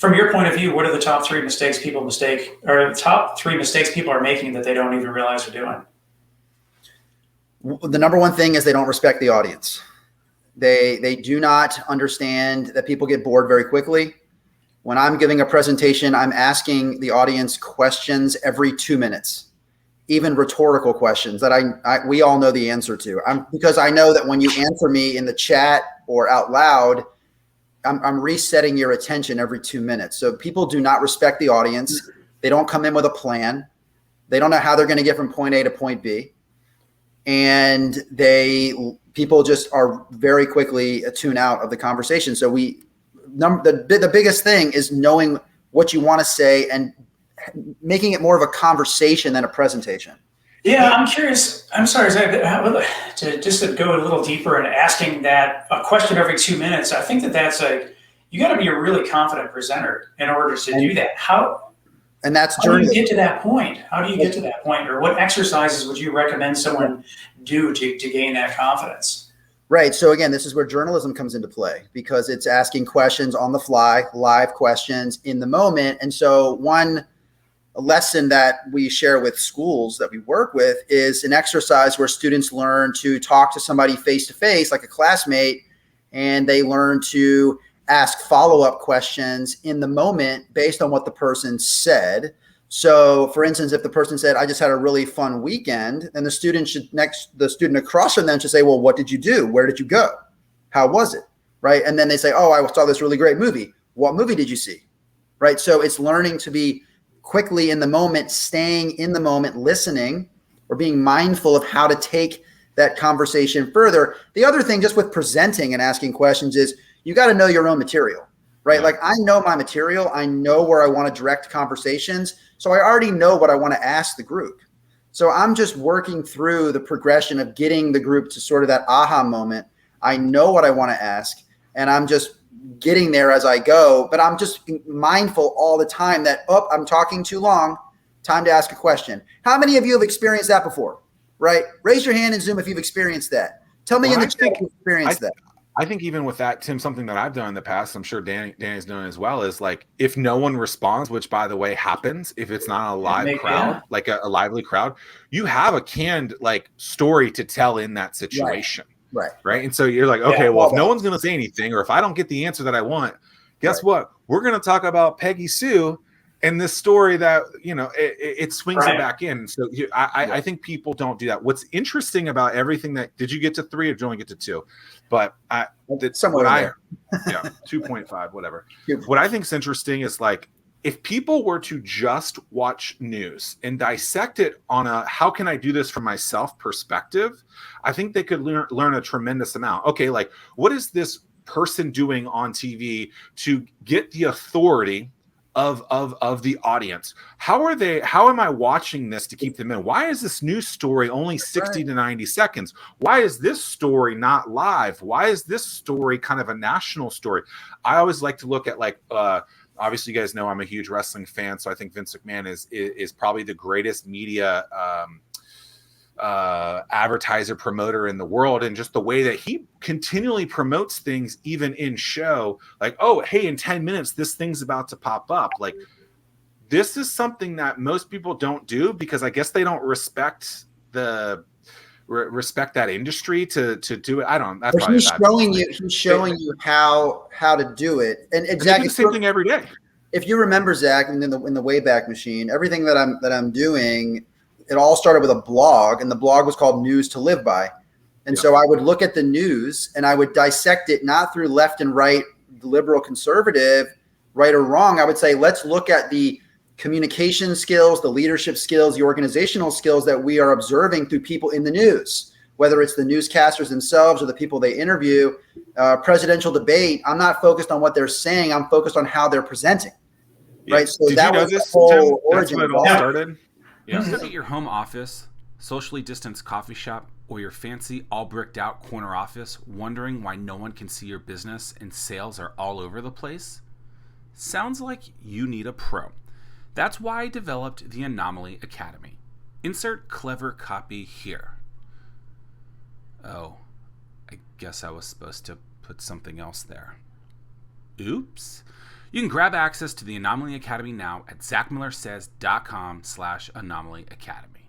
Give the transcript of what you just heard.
From your point of view, what are the top three mistakes people mistake, or the top three mistakes people are making that they don't even realize they're doing? The number one thing is they don't respect the audience. They do not understand that people get bored very quickly. When I'm giving a presentation, I'm asking the audience questions every 2 minutes, even rhetorical questions that we all know the answer to. Because I know that when you answer me in the chat or out loud, I'm resetting your attention every 2 minutes. So people do not respect the audience. They don't come in with a plan. They don't know how they're going to get from point A to point B. And people just are very quickly tune out of the conversation. So the biggest thing is knowing what you want to say and making it more of a conversation than a presentation. Yeah, I'm curious. I'm sorry, Zack, to go a little deeper and asking that a question every 2 minutes. I think that's you got to be a really confident presenter in order to do that. And that's how do you get to that point? How do you get to that point? Or what exercises would you recommend someone do to gain that confidence? Right. So again, this is where journalism comes into play, because it's asking questions on the fly, live questions in the moment. And so one lesson that we share with schools that we work with is an exercise where students learn to talk to somebody face to face, like a classmate, and they learn to ask follow-up questions in the moment based on what the person said. So for instance, if the person said, I just had a really fun weekend, then the student across from them should say, well, what did you do? Where did you go? How was it? Right. And then they say, oh, I saw this really great movie. What movie did you see? Right. So it's learning to be quickly in the moment, staying in the moment, listening, or being mindful of how to take that conversation further. The other thing, just with presenting and asking questions, is you got to know your own material, right? Like I know my material. I know where I want to direct conversations. So I already know what I want to ask the group. So I'm just working through the progression of getting the group to sort of that aha moment. I know what I want to ask, and I'm just getting there as I go, but I'm just mindful all the time that, I'm talking too long, time to ask a question. How many of you have experienced that before, right? Raise your hand in Zoom if you've experienced that. Tell me in the chat if you've experienced that. I think even with that, Tim, something that I've done in the past, I'm sure Danny's done as well, is like, if no one responds, which by the way happens, if it's not a live crowd, like a lively crowd, you have a canned like story to tell in that situation. Right. And so you're like, okay, well, if no one's going to say anything, or if I don't get the answer that I want, guess what? We're going to talk about Peggy Sue and this story that, it swings it back in. So I think people don't do that. What's interesting about everything did you get to 3 or did you only get to 2? But somewhere there. 2.5, whatever. What I think is interesting is like, if people were to just watch news and dissect it on how can I do this from myself perspective, I think they could learn a tremendous amount. Okay, like what is this person doing on TV to get the authority of the audience? How am I watching this to keep them in? Why is this news story only 60 to 90 seconds? Why is this story not live? Why is this story kind of a national story? I always like to look at obviously you guys know I'm a huge wrestling fan, so I think Vince McMahon is probably the greatest media advertiser promoter in the world, and just the way that he continually promotes things even in show, like, oh, hey, in 10 minutes this thing's about to pop up. Like, this is something that most people don't do, because I guess they don't respect that industry to do it. I don't. That's he's showing you how to do it, and exactly the same thing every day. If you remember, Zach, in the Wayback Machine, everything that I'm doing, it all started with a blog, and the blog was called News to Live By. And so I would look at the news and I would dissect it, not through left and right, liberal, conservative, right or wrong. I would say, let's look at the communication skills, the leadership skills, the organizational skills that we are observing through people in the news, whether it's the newscasters themselves or the people they interview. Presidential debate, I'm not focused on what they're saying. I'm focused on how they're presenting. Yeah. Right. So Did that you know was this, the whole Tim? origin. That's when it all started. Yeah. Is it your home office, socially distanced coffee shop, or your fancy, all bricked out corner office, wondering why no one can see your business and sales are all over the place? Sounds like you need a pro. That's why I developed the Anomaly Academy. Insert clever copy here. Oh, I guess I was supposed to put something else there. Oops. You can grab access to the Anomaly Academy now at zackmillersays.com/Anomaly Academy.